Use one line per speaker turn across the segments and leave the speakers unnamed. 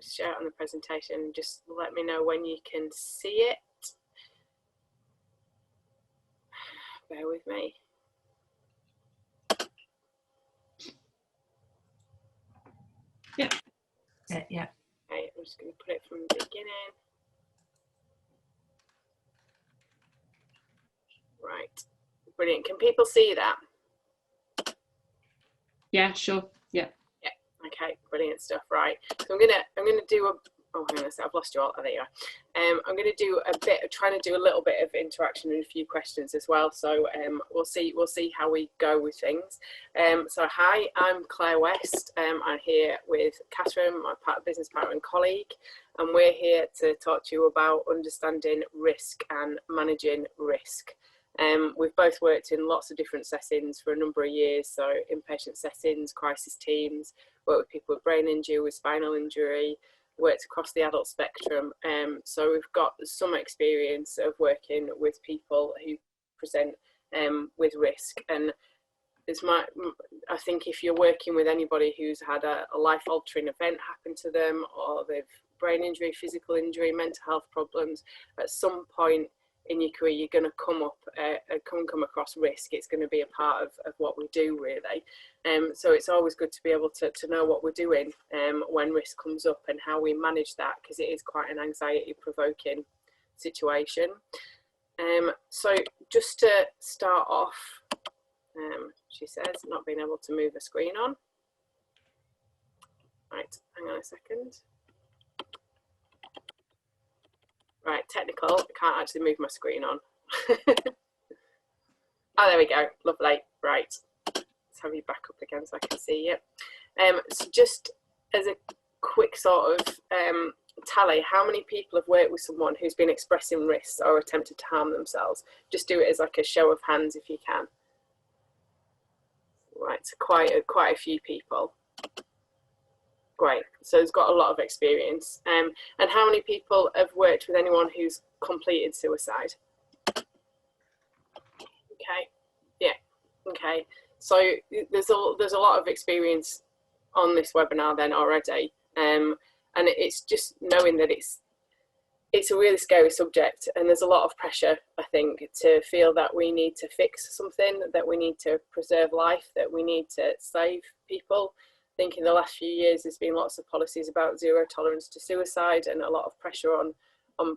share it on the presentation. Just let me know when you can see it. Bear with me.
Yeah. Yeah.
Okay, I'm just going to put it from the beginning. Right. Brilliant. Can people see that?
Yeah, sure. Yeah.
Yeah. Okay. Brilliant stuff. Right. So I'm gonna do a. Oh, hang on a sec. I've lost you all. Oh, there you are. I'm going to do a bit, trying to do a little bit of interaction and a few questions as well. So we'll see how we go with things. So hi, I'm Claire West. I'm here with Catherine, my business partner and colleague, and we're here to talk to you about understanding risk and managing risk. We've both worked in lots of different settings for a number of years, so inpatient settings, crisis teams, worked with people with brain injury, with spinal injury, worked across the adult spectrum. So we've got some experience of working with people who present with risk. And it's I think if you're working with anybody who's had a life-altering event happen to them, or they've brain injury, physical injury, mental health problems, at some point in your career, you're going to come across risk. It's going to be a part of what we do, really. So it's always good to be able to know what we're doing when risk comes up and how we manage that, because it is quite an anxiety-provoking situation. So just to start off, she says, not being able to move a screen on. Right, hang on a second. Right, technical, I can't actually move my screen on. Oh, there we go, lovely. Right, let's have you back up again so I can see you. So just as a quick sort of tally, how many people have worked with someone who's been expressing risks or attempted to harm themselves? Just do it as like a show of hands if you can. Right, so quite a few people. Great, so it's got a lot of experience. And how many people have worked with anyone who's completed suicide? Okay, yeah, okay. So there's a lot of experience on this webinar then already. And it's just knowing that it's a really scary subject, and there's a lot of pressure, I think, to feel that we need to fix something, that we need to preserve life, that we need to save people. I think in the last few years there's been lots of policies about zero tolerance to suicide, and a lot of pressure on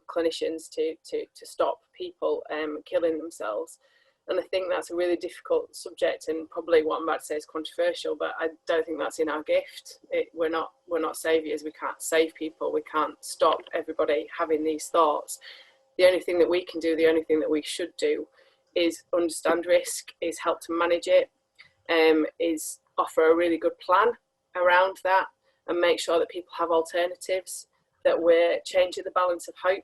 clinicians to stop people killing themselves. And I think that's a really difficult subject, and probably what I'm about to say is controversial, but I don't think that's in our gift. We're not saviours. We can't save people. We can't stop everybody having these thoughts. The only thing that we can do, the only thing that we should do, is understand risk, is help to manage it, is offer a really good plan around that, and make sure that people have alternatives, that we're changing the balance of hope,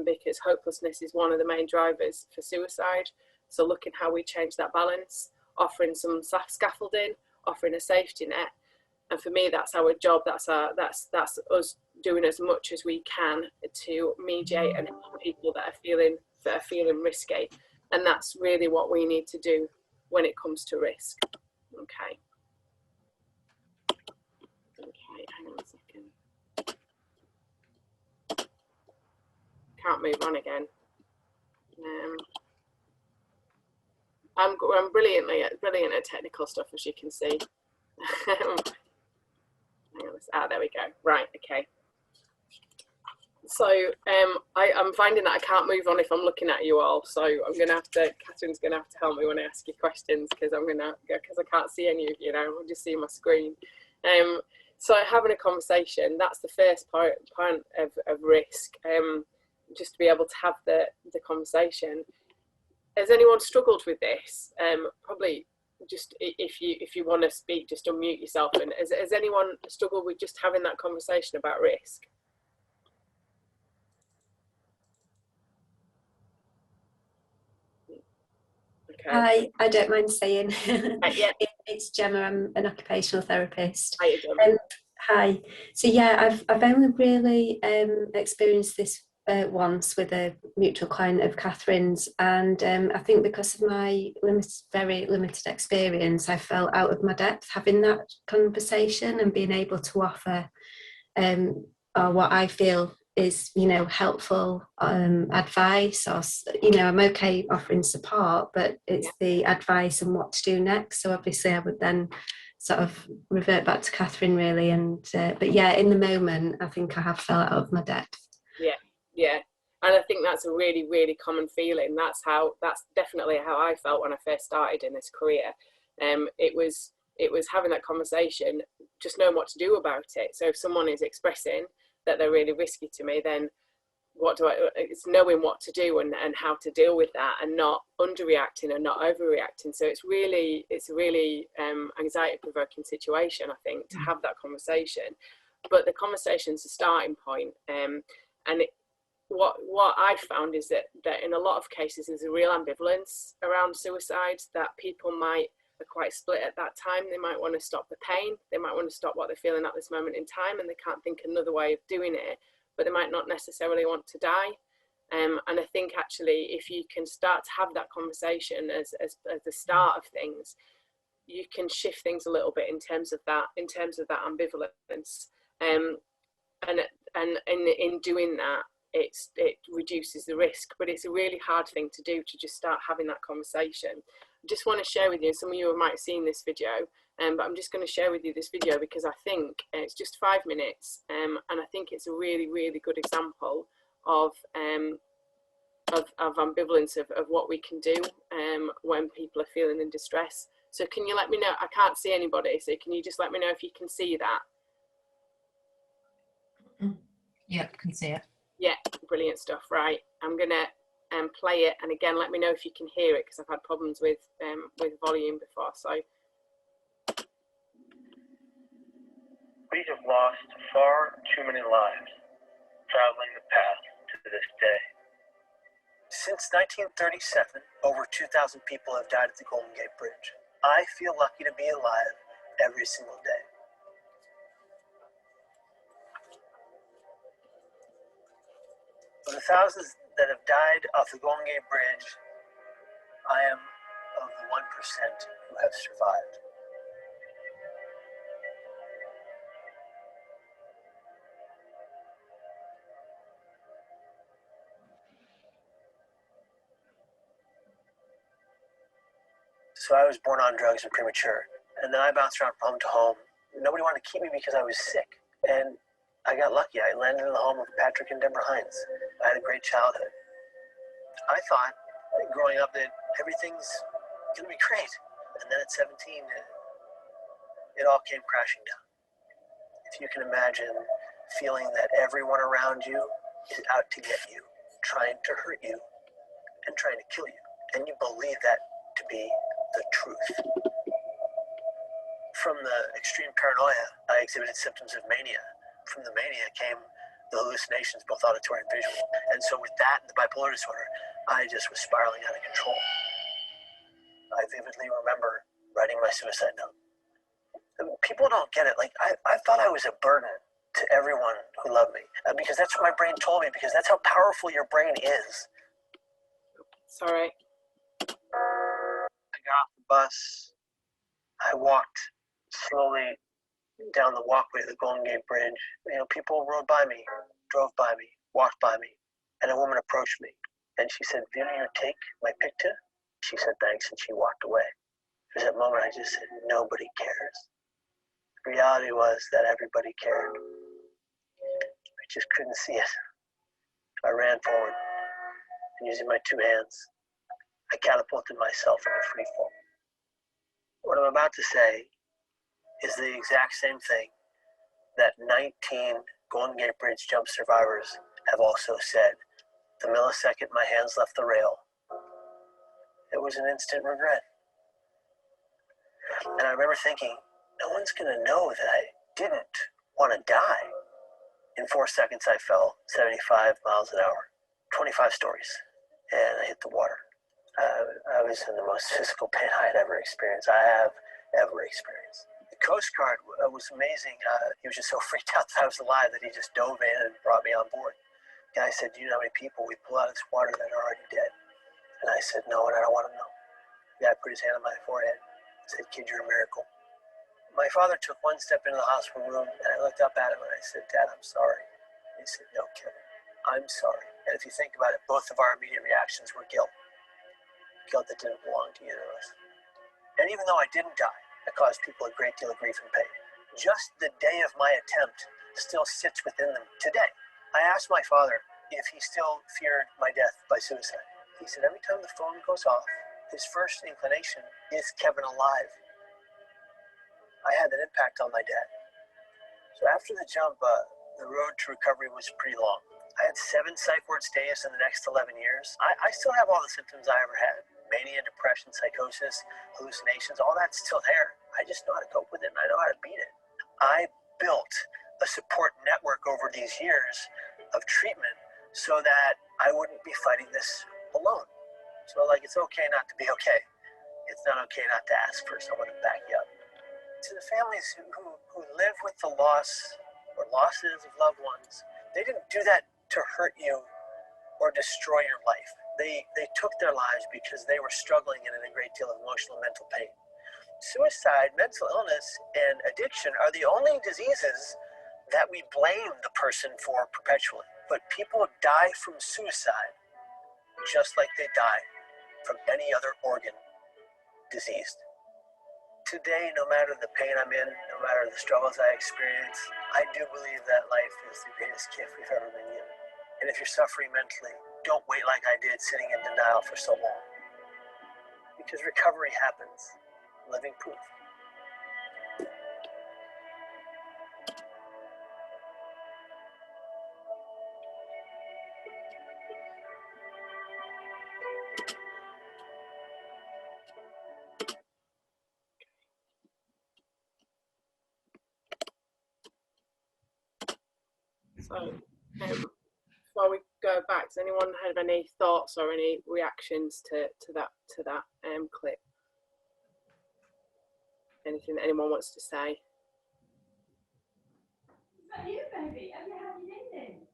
because hopelessness is one of the main drivers for suicide. So looking how we change that balance, offering some scaffolding, offering a safety net. And for me, that's our job. That's us doing as much as we can to mediate and help people that are feeling risky. And that's really what we need to do when it comes to risk. Okay. Okay, hang on a second. Can't move on again. I'm brilliant at technical stuff, as you can see. Hang on, there we go. Right, okay. So I'm finding that I can't move on if I'm looking at you all. So Catherine's gonna have to help me when I ask you questions, because I can't see any of you now. I'll just see my screen. So having a conversation, that's the first part of risk. Just to be able to have the conversation. Has anyone struggled with this? Probably just if you want to speak, just unmute yourself. And has anyone struggled with just having that conversation about risk? Okay.
Hi, I don't mind saying.
Yeah.
It's Gemma. I'm an occupational therapist.
Hi, Gemma.
Hi. So yeah, I've only really experienced this once with a mutual client of Catherine's, and I think because of my very limited experience, I felt out of my depth having that conversation and being able to offer or what I feel is, you know, helpful advice, or, you know, I'm okay offering support, but it's the advice and what to do next. So obviously I would then sort of revert back to Catherine, really. And but yeah, in the moment I think I have fell out of my depth.
Yeah, and I think that's a really, really common feeling. That's definitely how I felt when I first started in this career. It was having that conversation, just knowing what to do about it. So if someone is expressing that they're really risky to me, then it's knowing what to do and how to deal with that, and not underreacting and not overreacting. So it's a really anxiety provoking situation, I think, to have that conversation. But the conversation's a starting point. And what I've found is that in a lot of cases there's a real ambivalence around suicide, that people are quite split at that time. They might want to stop the pain, they might want to stop what they're feeling at this moment in time, and they can't think another way of doing it, but they might not necessarily want to die. And I think actually if you can start to have that conversation as the start of things, you can shift things a little bit in terms of that ambivalence. And in doing that, it reduces the risk. But it's a really hard thing to do, to just start having that conversation. I just want to share with you, some of you might have seen this video, but I'm just going to share with you this video because I think it's just 5 minutes, and I think it's a really, really good example of ambivalence, of what we can do when people are feeling in distress. So can you let me know? I can't see anybody, so can you just let me know if you can see that?
Yeah, can see it.
Yeah, brilliant stuff. Right, I'm gonna play it, and again, let me know if you can hear it, because I've had problems with volume before. So
we have lost far too many lives traveling the path to this day. Since 1937, over 2,000 people have died at the Golden Gate Bridge. I feel lucky to be alive every single day. Of the thousands that have died off the Golden Gate Bridge, I am of the 1% who have survived. So I was born on drugs and premature, and then I bounced around from home to home. Nobody wanted to keep me because I was sick, and I got lucky. I landed in the home of Patrick and Deborah Hines. I had a great childhood. I thought, growing up, that everything's going to be great. And then at 17, it all came crashing down. If you can imagine feeling that everyone around you is out to get you, trying to hurt you, and trying to kill you, and you believe that to be the truth. From the extreme paranoia, I exhibited symptoms of mania. From the mania came the hallucinations, both auditory and visual. And so with that and the bipolar disorder, I just was spiraling out of control. I vividly remember writing my suicide note. People don't get it. Like, I thought I was a burden to everyone who loved me, because that's what my brain told me, because that's how powerful your brain is.
sorry.
I got off the bus. I walked slowly down the walkway of the Golden Gate Bridge. You know, people rode by me, drove by me, walked by me, and a woman approached me. And she said, "Will you take my picture?" She said thanks, and she walked away. There's that moment I just said, nobody cares. The reality was that everybody cared. I just couldn't see it. I ran forward, and using my two hands, I catapulted myself into free fall. What I'm about to say is the exact same thing that 19 Golden Gate Bridge jump survivors have also said. The millisecond my hands left the rail, it was an instant regret. And I remember thinking, no one's going to know that I didn't want to die. In 4 seconds, I fell 75 miles an hour, 25 stories, and I hit the water. I was in the most physical pain I had ever experienced. I have ever experienced. The Coast Guard was amazing. He was just so freaked out that I was alive that he just dove in and brought me on board. And I said, "Do you know how many people we pull out of this water that are already dead?" And I said, "No, and I don't want to know." The guy put his hand on my forehead and said, "Kid, you're a miracle." My father took one step into the hospital room, and I looked up at him and I said, "Dad, I'm sorry." He said, no, Kevin, I'm sorry. And if you think about it, both of our immediate reactions were guilt. Guilt that didn't belong to either of us. And even though I didn't die, I caused people a great deal of grief and pain. Just the day of my attempt still sits within them today. I asked my father if he still feared my death by suicide. He said every time the phone goes off, his first inclination is Kevin alive. I had that impact on my dad. So after the jump, the road to recovery was pretty long. I had 7 psych ward stays in the next 11 years. I still have all the symptoms I ever had. Mania, depression, psychosis, hallucinations, all that's still there. I just know how to cope with it and I know how to beat it. I built a support network over these years of treatment so that I wouldn't be fighting this alone. So like, it's okay not to be okay. It's not okay not to ask for someone to back you up. To the families who live with the loss or losses of loved ones, they didn't do that to hurt you or destroy your life. They took their lives because they were struggling and in a great deal of emotional and mental pain. Suicide, mental illness, and addiction are the only diseases that we blame the person for perpetually. But people die from suicide just like they die from any other organ diseased. Today, no matter the pain I'm in, no matter the struggles I experience, I do believe that life is the greatest gift we've ever been given. And if you're suffering mentally, don't wait like I did sitting in denial for so long. Because recovery happens. Living proof.
So, before we go back, does anyone have any thoughts or any reactions to that clip? Anything that anyone wants to say?
Is that you, baby? Have you had your evening?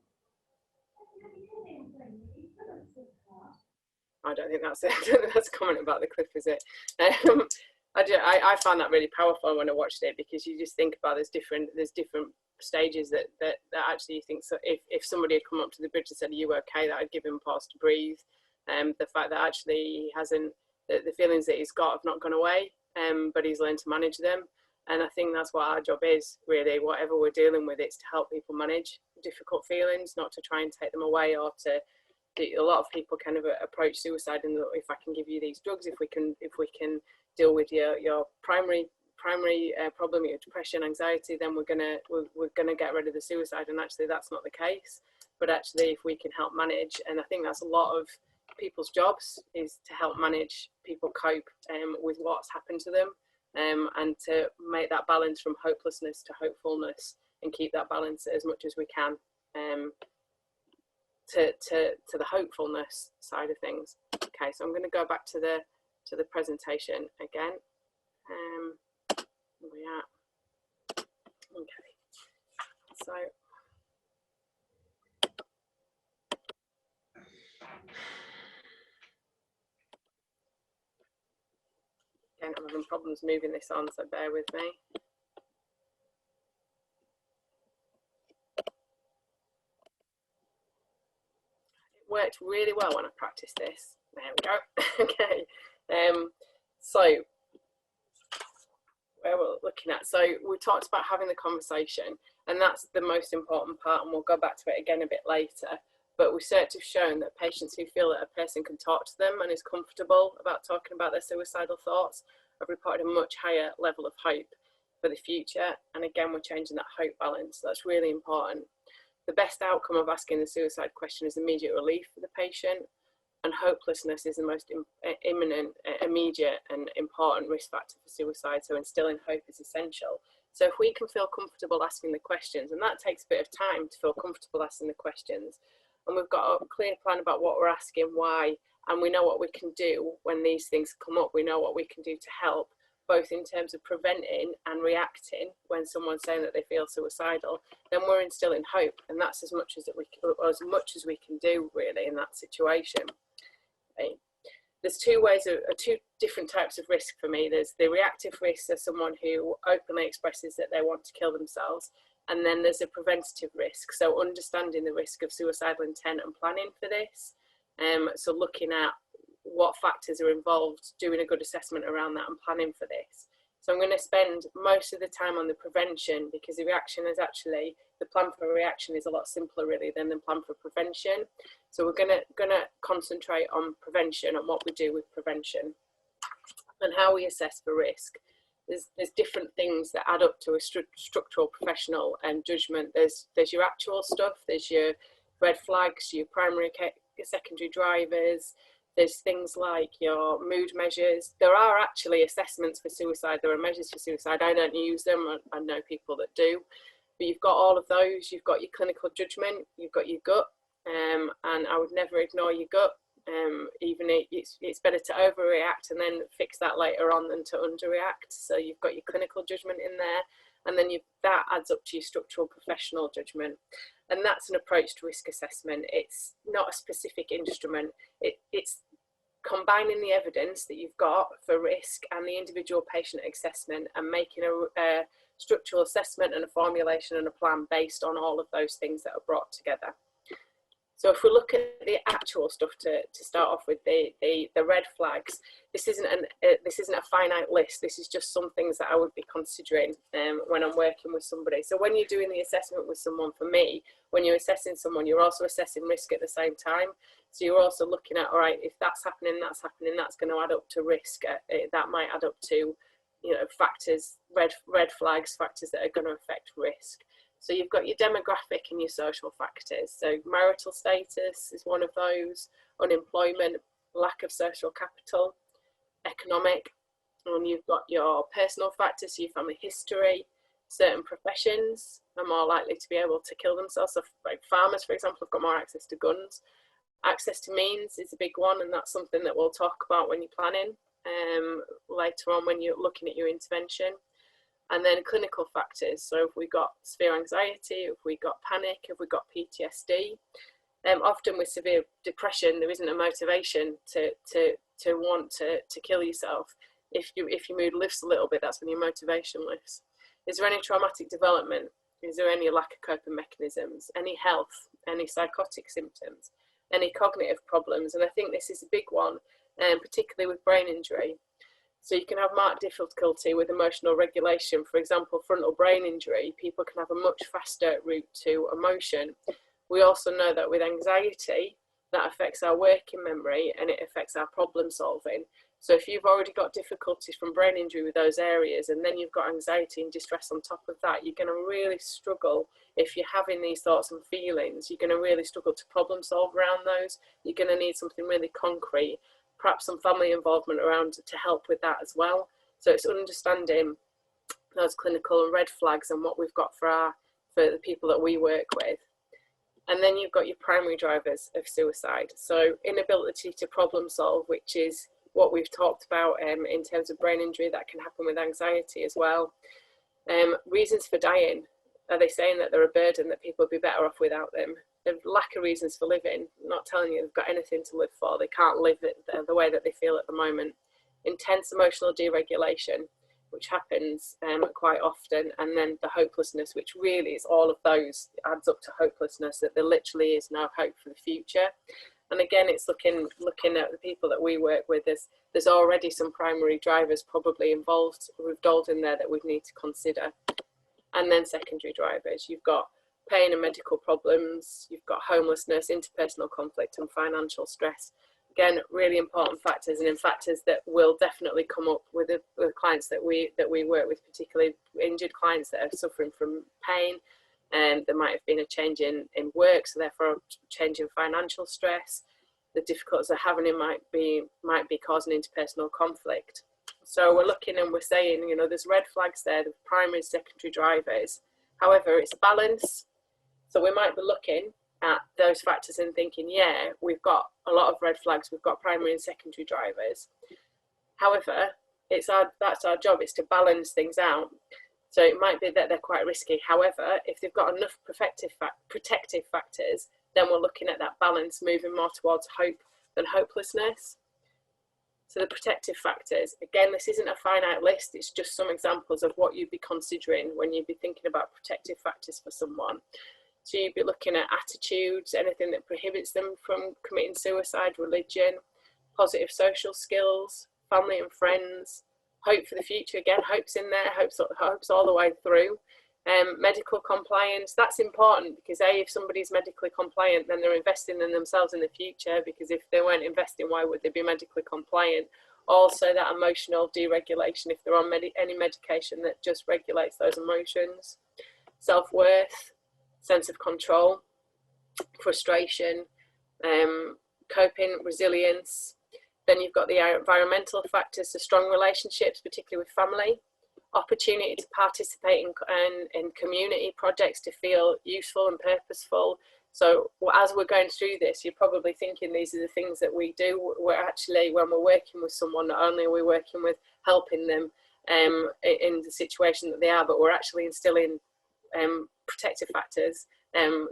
I don't think that's it. I don't think that's a comment about the clip, is it? I found that really powerful when I watched it, because you just think about there's different stages that actually you think, so if somebody had come up to the bridge and said, are you okay, that I'd give him pause to breathe. The fact that actually he hasn't, the feelings that he's got have not gone away, but he's learned to manage them. And I think that's what our job is, really. Whatever we're dealing with, it's to help people manage difficult feelings, not to try and take them away, or to, a lot of people kind of approach suicide and if I can give you these drugs, if we can deal with your primary problem, your depression, anxiety, then we're gonna get rid of the suicide. And actually that's not the case. But actually, if we can help manage, and I think that's a lot of people's jobs, is to help manage people cope with what's happened to them, and to make that balance from hopelessness to hopefulness, and keep that balance as much as we can, to the hopefulness side of things. Okay, so I'm going to go back to the presentation again. Where we at? Okay, so again, I'm having problems moving this on, so bear with me. It worked really well when I practiced this. There we go. Okay, so where we're looking at, so we talked about having the conversation, and that's the most important part, and we'll go back to it again a bit later. But research has shown that patients who feel that a person can talk to them and is comfortable about talking about their suicidal thoughts have reported a much higher level of hope for the future. And again, we're changing that hope balance. That's really important. The best outcome of asking the suicide question is immediate relief for the patient, and hopelessness is the most imminent, immediate and important risk factor for suicide. So instilling hope is essential. So if we can feel comfortable asking the questions, and that takes a bit of time to feel comfortable asking the questions, and we've got a clear plan about what we're asking, why, and we know what we can do when these things come up, we know what we can do to help, both in terms of preventing and reacting when someone's saying that they feel suicidal, then we're instilling hope, and that's as much as we can do really in that situation. Okay. There's two different types of risk for me. There's the reactive risk, as someone who openly expresses that they want to kill themselves. And then there's a preventative risk, so understanding the risk of suicidal intent and planning for this. So looking at what factors are involved, doing a good assessment around that and planning for this. So I'm going to spend most of the time on the prevention, because the reaction is actually, the plan for reaction is a lot simpler really than the plan for prevention. So we're going to concentrate on prevention and what we do with prevention and how we assess for risk. There's different things that add up to a structural professional judgment. There's your actual stuff, there's your red flags, your primary, secondary drivers, there's things like your mood measures. There are actually assessments for suicide, there are measures for suicide. I don't use them, I know people that do, but you've got all of those. You've got your clinical judgment, you've got your gut, and I would never ignore your gut. Even it's better to overreact and then fix that later on than to underreact. So you've got your clinical judgment in there, and then that adds up to your structural professional judgment. And that's an approach to risk assessment. It's not a specific instrument. It's combining the evidence that you've got for risk and the individual patient assessment and making a structural assessment and a formulation and a plan based on all of those things that are brought together. So if we look at the actual stuff to start off with, the red flags, this isn't a finite list. This is just some things that I would be considering when I'm working with somebody. So when you're doing the assessment with someone, for me, when you're assessing someone, you're also assessing risk at the same time. So you're also looking at, all right, if that's happening, that's going to add up to risk. That might add up to, factors, red flags, factors that are going to affect risk. So you've got your demographic and your social factors. So marital status is one of those, unemployment, lack of social capital, economic, and you've got your personal factors, so your family history. Certain professions are more likely to be able to kill themselves. So like farmers, for example, have got more access to guns. Access to means is a big one, and that's something that we'll talk about when you're planning later on when you're looking at your intervention. And then clinical factors. So if we've got severe anxiety, if we've got panic, if we've got PTSD, often with severe depression, there isn't a motivation to want to kill yourself. If your mood lifts a little bit, that's when your motivation lifts. Is there any traumatic development? Is there any lack of coping mechanisms? Any health? Any psychotic symptoms? Any cognitive problems? And I think this is a big one, particularly with brain injury. So you can have marked difficulty with emotional regulation. For example, frontal brain injury, people can have a much faster route to emotion. We also know that with anxiety, that affects our working memory and it affects our problem solving. So if you've already got difficulties from brain injury with those areas, and then you've got anxiety and distress on top of that, you're going to really struggle. If you're having these thoughts and feelings, you're going to really struggle to problem solve around those. You're going to need something really concrete, perhaps some family involvement around to help with that as well. So it's understanding those clinical and red flags and what we've got for the people that we work with. And then you've got your primary drivers of suicide. So inability to problem solve, which is what we've talked about in terms of brain injury, that can happen with anxiety as well. Reasons for dying. Are they saying that they're a burden, that people would be better off without them? The lack of reasons for living, not telling you they've got anything to live for. They can't live it the way that they feel at the moment. Intense emotional deregulation, which happens quite often. And then the hopelessness, which really is all of those, adds up to hopelessness, that there literally is no hope for the future. And again, it's looking at the people that we work with. There's already some primary drivers probably involved in there that we need to consider. And then secondary drivers. You've got pain and medical problems, you've got homelessness, interpersonal conflict and financial stress. Again, really important factors, and in factors that will definitely come up with the clients that we work with, particularly injured clients that are suffering from pain, and there might have been a change in work, so therefore a change in financial stress. The difficulties they're having it might be causing interpersonal conflict. So we're looking and we're saying, there's red flags there, the primary and secondary drivers. However, it's a balance. So we might be looking at those factors and thinking, yeah, we've got a lot of red flags, we've got primary and secondary drivers. However, that's our job, is to balance things out. So it might be that they're quite risky. However, if they've got enough protective factors, then we're looking at that balance, moving more towards hope than hopelessness. So the protective factors, again, this isn't a finite list, it's just some examples of what you'd be considering when you'd be thinking about protective factors for someone. So you'd be looking at attitudes, anything that prohibits them from committing suicide, religion, positive social skills, family and friends, hope for the future. Again, hope's in there, hope's all the way through. Medical compliance, that's important because if somebody's medically compliant, then they're investing in themselves in the future, because if they weren't investing, why would they be medically compliant? Also that emotional deregulation, if they're on any medication that just regulates those emotions. Self-worth, sense of control, frustration, coping, resilience. Then you've got the environmental factors, so strong relationships, particularly with family, opportunity to participate in community projects to feel useful and purposeful. So as we're going through this, you're probably thinking these are the things that we do. We're actually, when we're working with someone, not only are we working with helping them in the situation that they are, but we're actually instilling protective factors.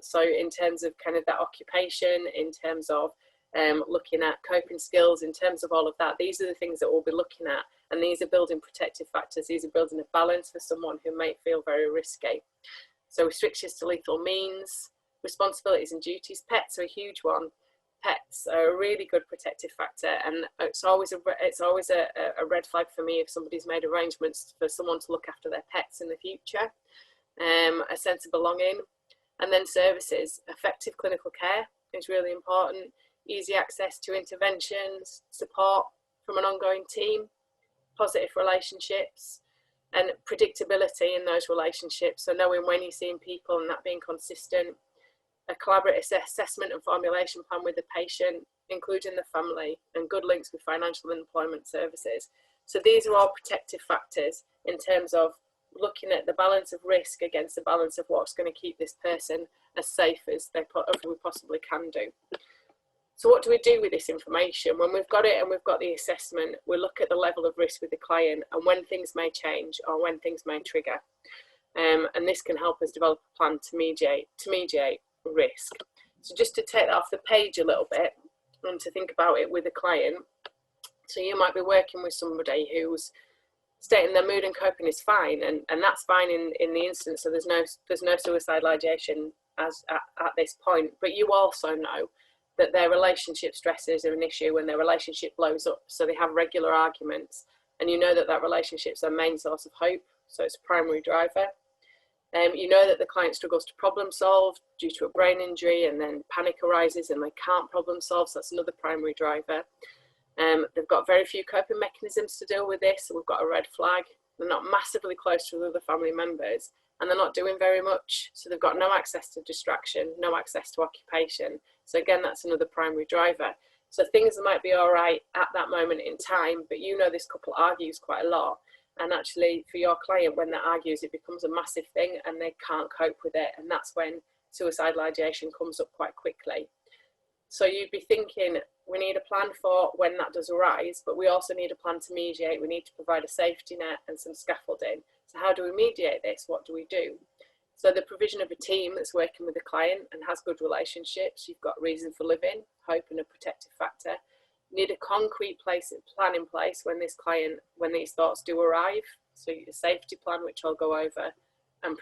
So in terms of kind of that occupation, in terms of looking at coping skills, in terms of all of that, these are the things that we'll be looking at, and these are building protective factors. These are building a balance for someone who may feel very risky. So restrictions to lethal means, responsibilities and duties. Pets are a huge one. Pets are a really good protective factor, and it's always a red flag for me if somebody's made arrangements for someone to look after their pets in the future. A sense of belonging. And then services, effective clinical care is really important. Easy access to interventions, support from an ongoing team, positive relationships, and predictability in those relationships. So knowing when you're seeing people and that being consistent. A collaborative assessment and formulation plan with the patient, including the family, and good links with financial and employment services. So these are all protective factors in terms of looking at the balance of risk against the balance of what's going to keep this person as safe as we possibly can do. So what do we do with this information? When we've got it and we've got the assessment, we look at the level of risk with the client and when things may change or when things may trigger. And this can help us develop a plan to mediate risk. So just to take that off the page a little bit and to think about it with a client. So you might be working with somebody who's stating their mood and coping is fine, and that's fine in the instance, so there's no suicidal ideation at this point, but you also know that their relationship stresses are an issue when their relationship blows up, so they have regular arguments, and you know that relationship's their main source of hope, so it's a primary driver. You know that the client struggles to problem solve due to a brain injury, and then panic arises and they can't problem solve, so that's another primary driver. They've got very few coping mechanisms to deal with this, so we've got a red flag. They're not massively close to other family members, and they're not doing very much, so they've got no access to distraction, no access to occupation. So again, that's another primary driver. So things might be all right at that moment in time, but you know this couple argues quite a lot. And actually for your client, when that argues, it becomes a massive thing and they can't cope with it. And that's when suicidal ideation comes up quite quickly. So you'd be thinking, we need a plan for when that does arise, but we also need a plan to mediate. We need to provide a safety net and some scaffolding. So how do we mediate this? What do we do? So the provision of a team that's working with the client and has good relationships. You've got reason for living, hope and a protective factor. Need a concrete plan in place when these thoughts do arrive. So a safety plan, which I'll go over, and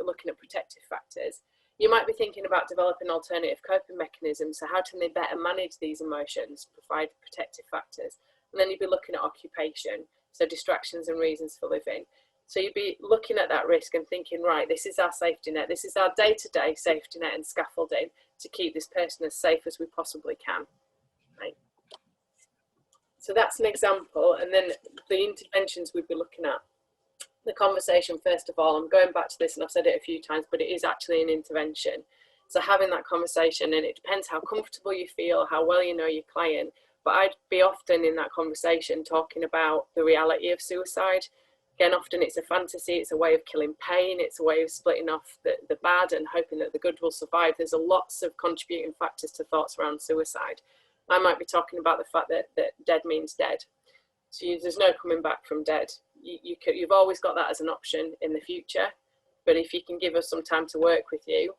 looking at protective factors. You might be thinking about developing alternative coping mechanisms. So how can they better manage these emotions, provide protective factors? And then you'd be looking at occupation, so distractions and reasons for living. So you'd be looking at that risk and thinking, right, this is our safety net. This is our day-to-day safety net and scaffolding to keep this person as safe as we possibly can. Right. So that's an example, and then the interventions we'd be looking at. The conversation, first of all, I'm going back to this and I've said it a few times, but it is actually an intervention. So having that conversation, and it depends how comfortable you feel, how well you know your client, but I'd be often in that conversation talking about the reality of suicide. Again, often it's a fantasy, it's a way of killing pain, it's a way of splitting off the bad and hoping that the good will survive. There's lots of contributing factors to thoughts around suicide. I might be talking about the fact that dead means dead. So there's no coming back from dead. You've always got that as an option in the future. But if you can give us some time to work with you,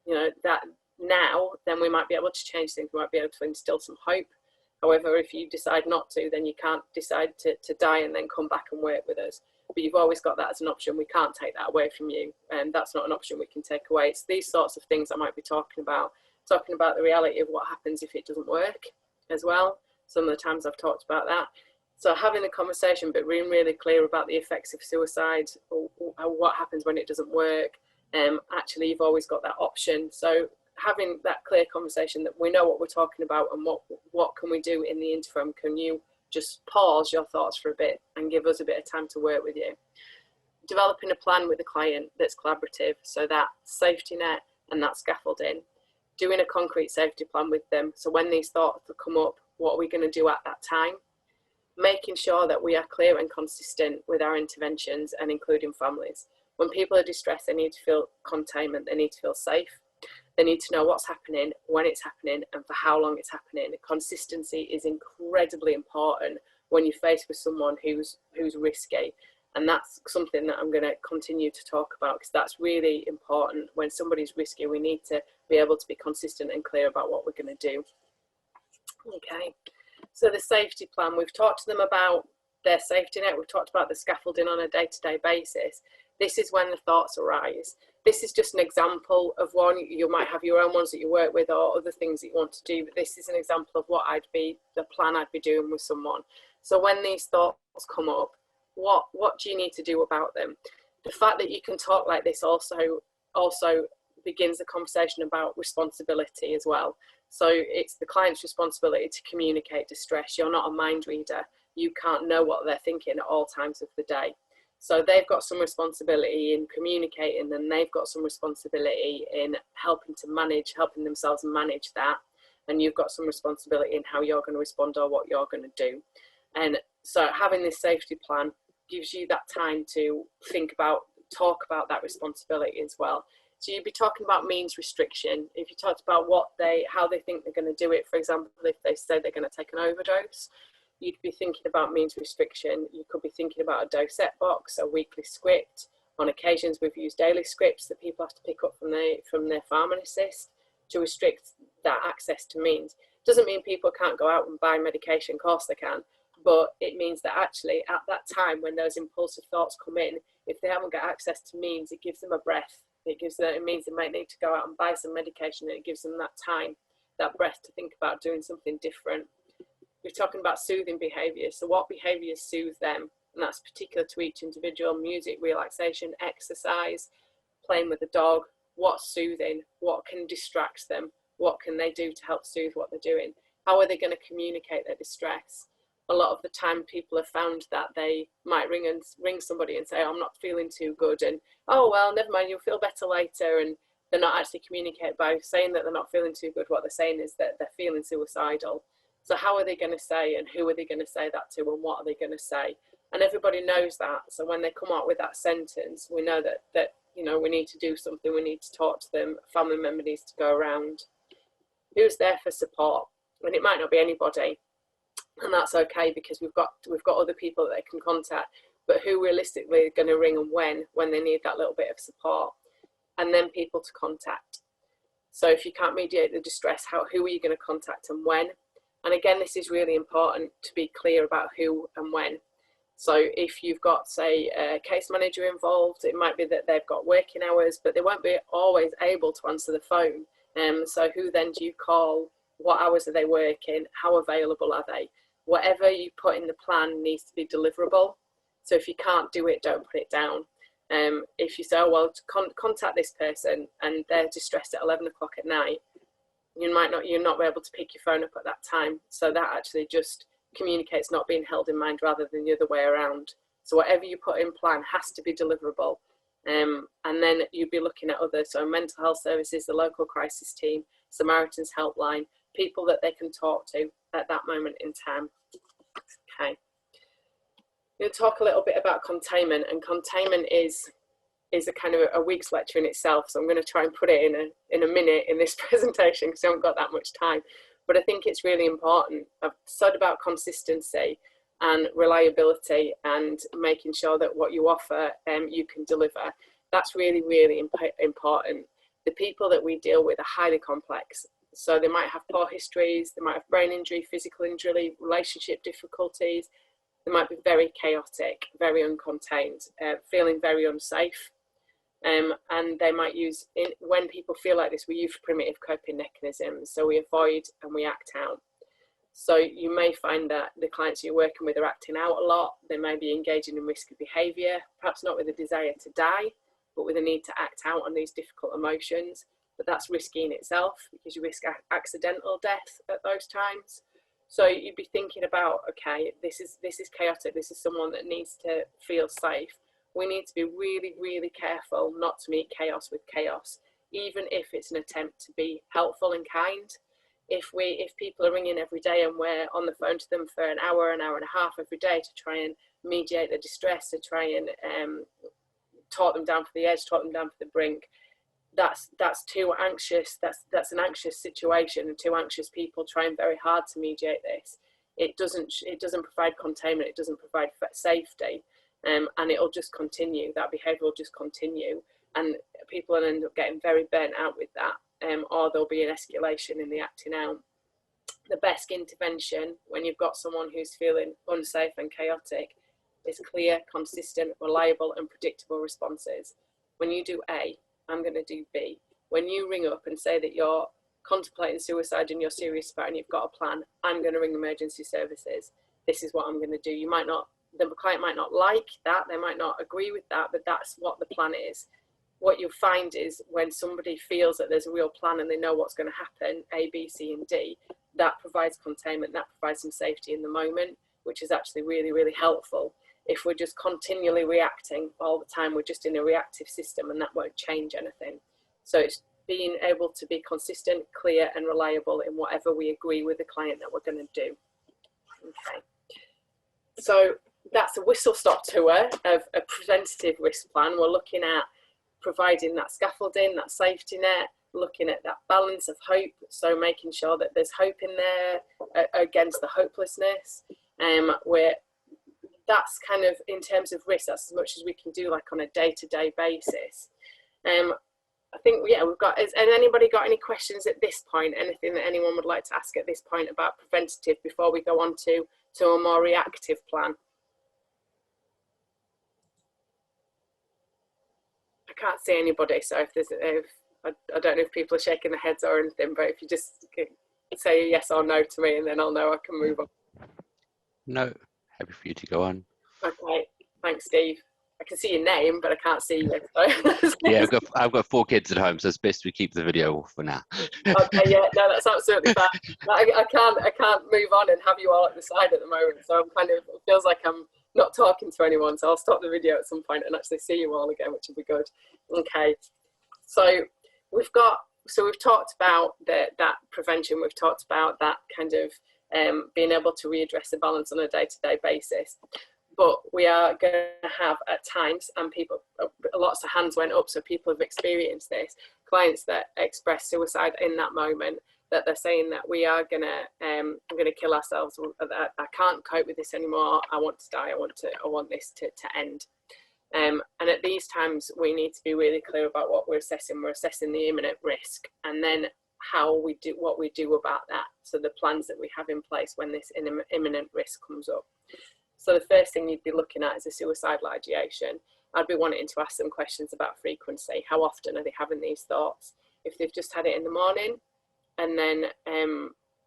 you know, that now, then we might be able to change things. We might be able to instill some hope However, if you decide not to, then you can't decide to die and then come back and work with us. But you've always got that as an option. We can't take that away from you, and that's not an option we can take away. It's these sorts of things I might be talking about the reality of what happens if it doesn't work as well. Some of the times I've talked about that. So having a conversation, but being really clear about the effects of suicide, or what happens when it doesn't work. Actually, you've always got that option. So having that clear conversation that we know what we're talking about and what can we do in the interim. Can you just pause your thoughts for a bit and give us a bit of time to work with you? Developing a plan with the client that's collaborative, so that safety net and that scaffolding. Doing a concrete safety plan with them, so when these thoughts come up, what are we going to do at that time? Making sure that we are clear and consistent with our interventions, and including families. When people are distressed, they need to feel containment, they need to feel safe. They need to know what's happening, when it's happening, and for how long it's happening. Consistency is incredibly important when you're faced with someone who's risky. And that's something that I'm going to continue to talk about, because that's really important. When somebody's risky, we need to be able to be consistent and clear about what we're going to do. Okay, so the safety plan, we've talked to them about their safety net, we've talked about the scaffolding on a day-to-day basis. This is when the thoughts arise. This is just an example of one. You might have your own ones that you work with or other things that you want to do, but this is an example of what the plan I'd be doing with someone. So when these thoughts come up, what do you need to do about them? The fact that you can talk like this also begins the conversation about responsibility as well. So it's the client's responsibility to communicate distress. You're not a mind reader. You can't know what they're thinking at all times of the day. So they've got some responsibility in communicating, and they've got some responsibility in helping themselves manage that. And you've got some responsibility in how you're going to respond or what you're going to do. And so having this safety plan gives you that time to talk about that responsibility as well. So you'd be talking about means restriction. If you talked about how they think they're going to do it, for example, if they say they're going to take an overdose, you'd be thinking about means restriction. You could be thinking about a dosette box, a weekly script. On occasions, we've used daily scripts that people have to pick up from their pharmacist to restrict that access to means. Doesn't mean people can't go out and buy medication, of course they can, but it means that actually at that time when those impulsive thoughts come in, if they haven't got access to means, it gives them a breath. It means they might need to go out and buy some medication, and it gives them that time, that breath to think about doing something different. We're talking about soothing behaviours. So what behaviours soothe them? And that's particular to each individual. Music, relaxation, exercise, playing with the dog. What's soothing? What can distract them? What can they do to help soothe what they're doing? How are they going to communicate their distress? A lot of the time people have found that they might ring somebody and say, oh, I'm not feeling too good, and oh well, never mind, you'll feel better later, and they're not actually communicating by saying that they're not feeling too good. What they're saying is that they're feeling suicidal. So how are they going to say, and who are they going to say that to, and what are they going to say? And everybody knows that. So when they come out with that sentence, we know that we need to do something. We need to talk to them. A family member needs to go around. Who's there for support? And it might not be anybody, and that's okay, because we've got other people that they can contact. But who realistically are going to ring and when they need that little bit of support, and then people to contact. So if you can't mediate the distress, who are you going to contact and when? And again, this is really important to be clear about who and when. So if you've got, say, a case manager involved, it might be that they've got working hours, but they won't be always able to answer the phone. So who then do you call? What hours are they working? How available are they? Whatever you put in the plan needs to be deliverable. So if you can't do it, don't put it down. If you say, oh, well, contact this person and they're distressed at 11 o'clock at night, you're not be able to pick your phone up at that time. So that actually just communicates not being held in mind rather than the other way around. So whatever you put in plan has to be deliverable. And then you'd be looking at others. So mental health services, the local crisis team, Samaritan's helpline, people that they can talk to at that moment in time. Okay. I'm going to talk a little bit about containment, and containment is a kind of a week's lecture in itself. So I'm going to try and put it in a minute in this presentation because I haven't got that much time. But I think it's really important. I've said about consistency and reliability and making sure that what you offer you can deliver. That's really, really important. The people that we deal with are highly complex. So they might have poor histories, they might have brain injury, physical injury, relationship difficulties. They might be very chaotic, very uncontained, feeling very unsafe. And they might use, when people feel like this, we use primitive coping mechanisms. So we avoid and we act out. So you may find that the clients you're working with are acting out a lot. They may be engaging in risky behaviour, perhaps not with a desire to die, but with a need to act out on these difficult emotions. But that's risky in itself because you risk accidental death at those times. So you'd be thinking about, okay, this is chaotic. This is someone that needs to feel safe. We need to be really, really careful not to meet chaos with chaos, even if it's an attempt to be helpful and kind. If people are ringing every day and we're on the phone to them for an hour and a half every day to try and mediate the distress, to try and talk them down for the edge, talk them down for the brink, that's too anxious. That's an anxious situation, and two anxious people trying very hard to mediate this. It doesn't provide containment. It doesn't provide safety, and it'll just continue. That behaviour will just continue, and people will end up getting very burnt out with that. Or there'll be an escalation in the acting out. The best intervention when you've got someone who's feeling unsafe and chaotic is clear, consistent, reliable and predictable responses. When you do A, I'm going to do B. When you ring up and say that you're contemplating suicide and you're serious about it and you've got a plan, I'm going to ring emergency services. This is what I'm going to do. The client might not like that, they might not agree with that, but that's what the plan is. What you'll find is when somebody feels that there's a real plan and they know what's going to happen, A, B, C, and D, that provides containment, that provides some safety in the moment, which is actually really, really helpful. If we're just continually reacting all the time, we're just in a reactive system and that won't change anything. So it's being able to be consistent, clear, and reliable in whatever we agree with the client that we're going to do. Okay. So that's a whistle-stop tour of a preventative risk plan. We're looking at providing that scaffolding, that safety net, looking at that balance of hope, so making sure that there's hope in there against the hopelessness. Where that's kind of, in terms of risk, that's as much as we can do, like on a day-to-day basis. I think, yeah, we've got, has anybody got any questions at this point? Anything that anyone would like to ask at this point about preventative before we go on to a more reactive plan? I can't see anybody, so I don't know if people are shaking their heads or anything, but if you just say yes or no to me and then I'll know I can move on.
No, happy for you to go on.
Okay, thanks, Steve. I can see your name, but I can't see you. So.
Yeah, I've got 4 kids at home, so it's best we keep the video off for now.
Okay, yeah, no, that's absolutely fine. I can't move on and have you all at the side at the moment, so I'm kind of, it feels like I'm not talking to anyone, so I'll stop the video at some point and actually see you all again, which will be good. Okay, so we've talked about that prevention. We've talked about that kind of being able to readdress the balance on a day-to-day basis. But we are going to have at times, and people, lots of hands went up, so people have experienced this, clients that express suicide in that moment, that they're saying that we are going to kill ourselves, I can't cope with this anymore, I want to die, I want this to end. And at these times, we need to be really clear about what we're assessing. We're assessing the imminent risk, and then what we do about that. So the plans that we have in place when this imminent risk comes up. So the first thing you'd be looking at is a suicidal ideation. I'd be wanting to ask them questions about frequency. How often are they having these thoughts? If they've just had it in the morning and then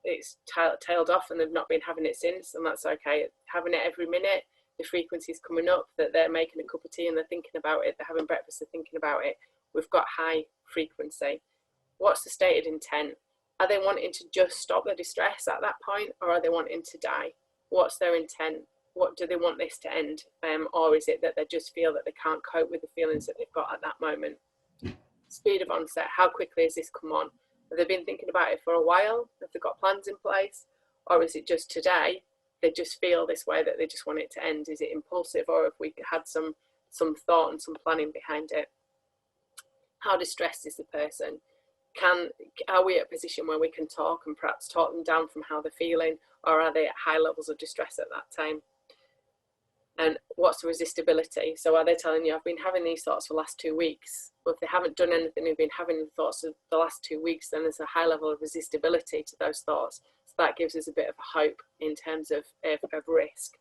it's tailed off and they've not been having it since, and that's okay. Having it every minute, the frequency's coming up, that they're making a cup of tea and they're thinking about it, they're having breakfast, they're thinking about it. We've got high frequency. What's the stated intent? Are they wanting to just stop the distress at that point, or are they wanting to die? What's their intent? What do they want this to end? Or is it that they just feel that they can't cope with the feelings that they've got at that moment? Speed of onset, how quickly has this come on? Have they been thinking about it for a while? Have they got plans in place? Or is it just today, they just feel this way that they just want it to end? Is it impulsive, or have we had some thought and some planning behind it? How distressed is the person? Are we at a position where we can talk and perhaps talk them down from how they're feeling, or are they at high levels of distress at that time? And what's the resistibility? So are they telling you, I've been having these thoughts for the last 2 weeks? Well, if they haven't done anything, they've been having the thoughts of the last 2 weeks, then there's a high level of resistibility to those thoughts. So that gives us a bit of hope in terms of risk.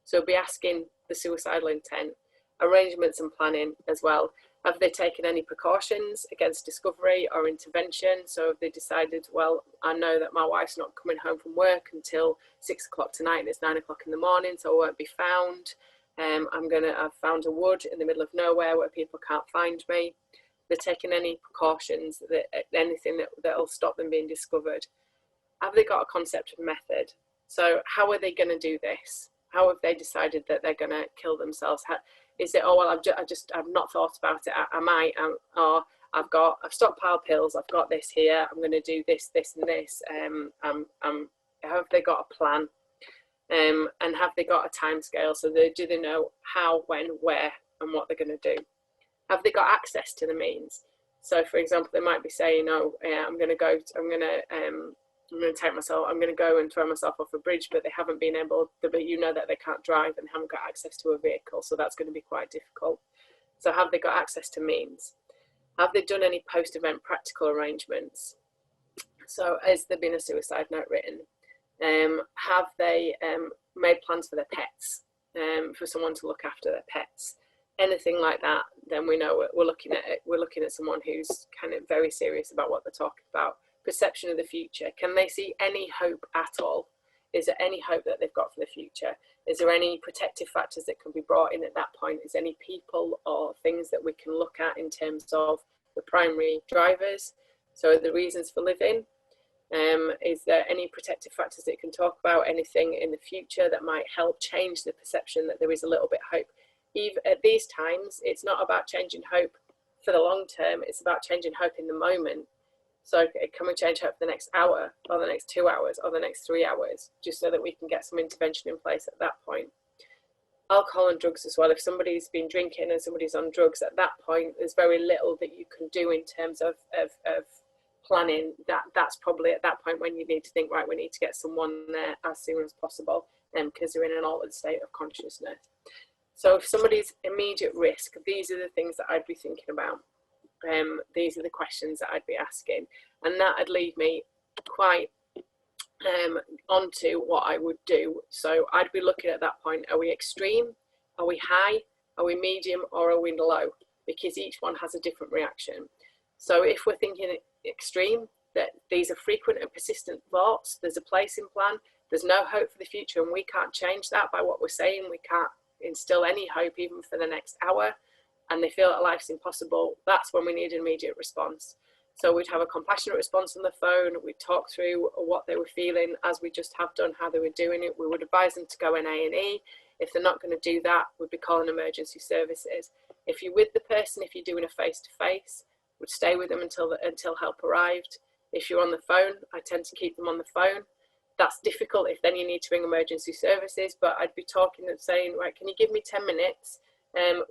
So we'll be asking the suicidal intent, arrangements and planning as well. Have they taken any precautions against discovery or intervention? So have they decided, well, I know that my wife's not coming home from work until 6 o'clock tonight and it's 9 o'clock in the morning, so I won't be found. I've found a wood in the middle of nowhere where people can't find me. They're taking any precautions, anything that'll stop them being discovered. Have they got a concept of method? So how are they going to do this? How have they decided that they're going to kill themselves? Is it, oh, well, I've not thought about it. I might, or I've stockpiled pills. I've got this here. I'm going to do this, this, and this. Have they got a plan? And have they got a time scale? So do they know how, when, where, and what they're going to do? Have they got access to the means? So, for example, they might be saying, "Oh, yeah, I'm going to go and throw myself off a bridge," but they haven't been able to, but you know that they can't drive and haven't got access to a vehicle, so that's going to be quite difficult. So have they got access to means? Have they done any post-event practical arrangements? So has there been a suicide note written? Have they made plans for their pets, for someone to look after their pets? Anything like that, then we know we're looking at it. We're looking at someone who's kind of very serious about what they're talking about. Perception of the future. Can they see any hope at all? Is there any hope that they've got for the future? Is there any protective factors that can be brought in at that point? Is there any people or things that we can look at in terms of the primary drivers? So the reasons for living. Is there any protective factors that you can talk about? Anything in the future that might help change the perception that there is a little bit of hope? Even at these times, it's not about changing hope for the long term. It's about changing hope in the moment. So can we change hope for the next hour or the next 2 hours or the next 3 hours, just so that we can get some intervention in place at that point? Alcohol and drugs as well. If somebody's been drinking and somebody's on drugs at that point, there's very little that you can do in terms of planning. That's probably at that point when you need to think, right, we need to get someone there as soon as possible, because they're in an altered state of consciousness. So if somebody's immediate risk, these are the things that I'd be thinking about. These are the questions that I'd be asking, and that'd lead me quite onto what I would do. So I'd be looking at that point, are we extreme, are we high, are we medium, or are we low? Because each one has a different reaction. So if we're thinking extreme, that these are frequent and persistent thoughts, there's a placing plan, there's no hope for the future, and we can't change that by what we're saying. We can't instill any hope even for the next hour, and they feel that life's impossible. That's when we need an immediate response. So we'd have a compassionate response on the phone. We'd talk through what they were feeling, as we just have done, how they were doing it. We would advise them to go in A&E. If they're not going to do that, we'd be calling emergency services. If you're with the person, if you're doing a face-to-face, would stay with them until help arrived. If you're on the phone, I tend to keep them on the phone. That's difficult if then you need to ring emergency services, but I'd be talking and saying, right, can you give me 10 minutes?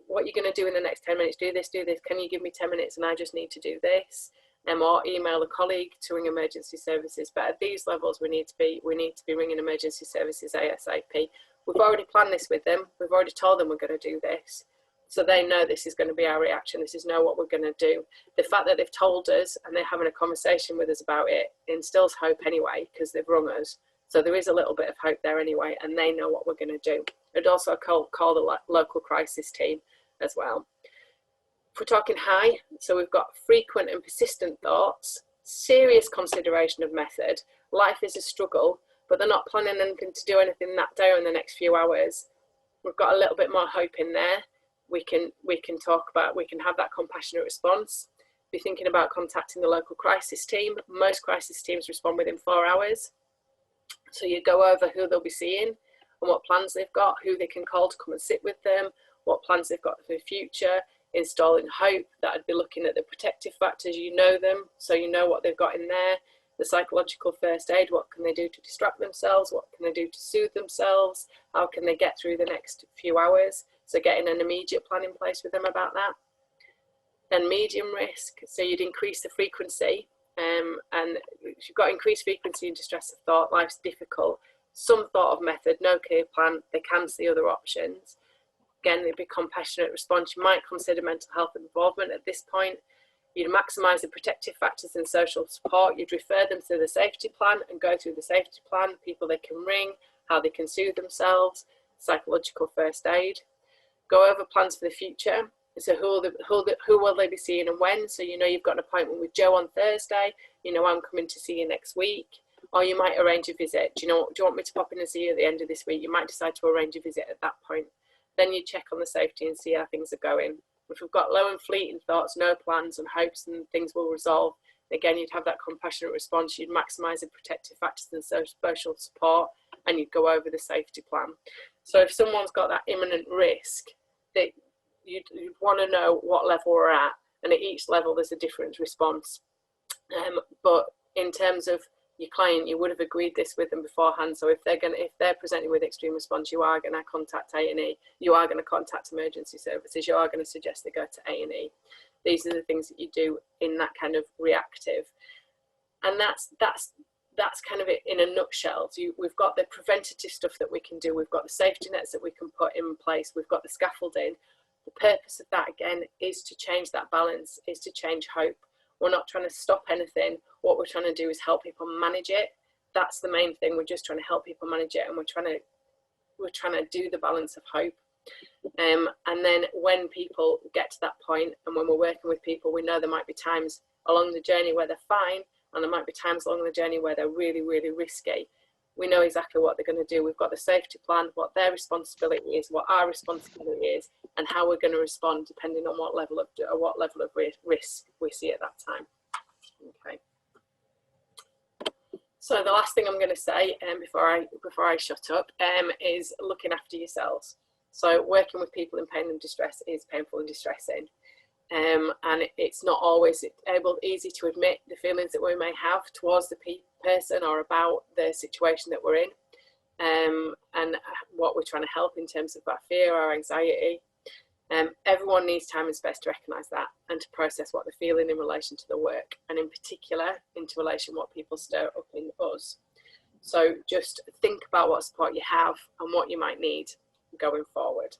What you're going to do in the next 10 minutes, do this, can you give me 10 minutes and I just need to do this? Or email a colleague to ring emergency services. But at these levels, we need to be ringing emergency services ASAP. We've already planned this with them. We've already told them we're going to do this. So they know this is going to be our reaction. This is what we're going to do. The fact that they've told us and they're having a conversation with us about it instills hope anyway, because they've rung us. So there is a little bit of hope there anyway, and they know what we're going to do. I'd also call the local crisis team as well. If we're talking high, so we've got frequent and persistent thoughts, serious consideration of method. Life is a struggle, but they're not planning anything to do anything that day or in the next few hours. We've got a little bit more hope in there. We can have that compassionate response. Be thinking about contacting the local crisis team. Most crisis teams respond within 4 hours. So you go over who they'll be seeing and what plans they've got, who they can call to come and sit with them, what plans they've got for the future, installing hope. That would be looking at the protective factors, you know them, so you know what they've got in there. The psychological first aid, what can they do to distract themselves, what can they do to soothe themselves, how can they get through the next few hours. So getting an immediate plan in place with them about that. Then medium risk, so you'd increase the frequency, and if you've got increased frequency and distress of thought, life's difficult, some thought of method, no clear plan, they can see other options. Again, it'd be compassionate response. You might consider mental health involvement at this point. You'd maximise the protective factors and social support. You'd refer them to the safety plan and go through the safety plan, people they can ring, how they can soothe themselves, psychological first aid. Go over plans for the future. So who will they be seeing and when? So you know you've got an appointment with Joe on Thursday. You know I'm coming to see you next week. Or you might arrange a visit. Do you want me to pop in and see you at the end of this week? You might decide to arrange a visit at that point. Then you check on the safety and see how things are going. If we've got low and fleeting thoughts, no plans and hopes and things will resolve, again, you'd have that compassionate response. You'd maximise the protective factors and social support, and you'd go over the safety plan. So if someone's got that imminent risk, that you'd want to know what level we're at, and at each level there's a different response. But in terms of your client, you would have agreed this with them beforehand. So if they're presenting with extreme response, you are going to contact A&E, you are going to contact emergency services, you are going to suggest they go to A&E. These are the things that you do in that kind of reactive, and that's kind of it in a nutshell. So we've got the preventative stuff that we can do, we've got the safety nets that we can put in place, we've got the scaffolding. The purpose of that again is to change that balance, is to change hope. We're not trying to stop anything. What we're trying to do is help people manage it. That's the main thing. We're just trying to help people manage it, and we're trying to do the balance of hope. And then when people get to that point, and when we're working with people, we know there might be times along the journey where they're fine, and there might be times along the journey where they're really, really risky. We know exactly what they're going to do. We've got the safety plan, what their responsibility is, what our responsibility is, and how we're going to respond depending on what level of risk we see at that time. Okay. So the last thing I'm going to say before I shut up is looking after yourselves. So working with people in pain and distress is painful and distressing. And it's not always easy to admit the feelings that we may have towards the person or about the situation that we're in, and what we're trying to help in terms of our fear or anxiety. Everyone needs time and space to recognise that and to process what they're feeling in relation to the work, and in particular into relation what people stir up in us. So just think about what support you have and what you might need going forward.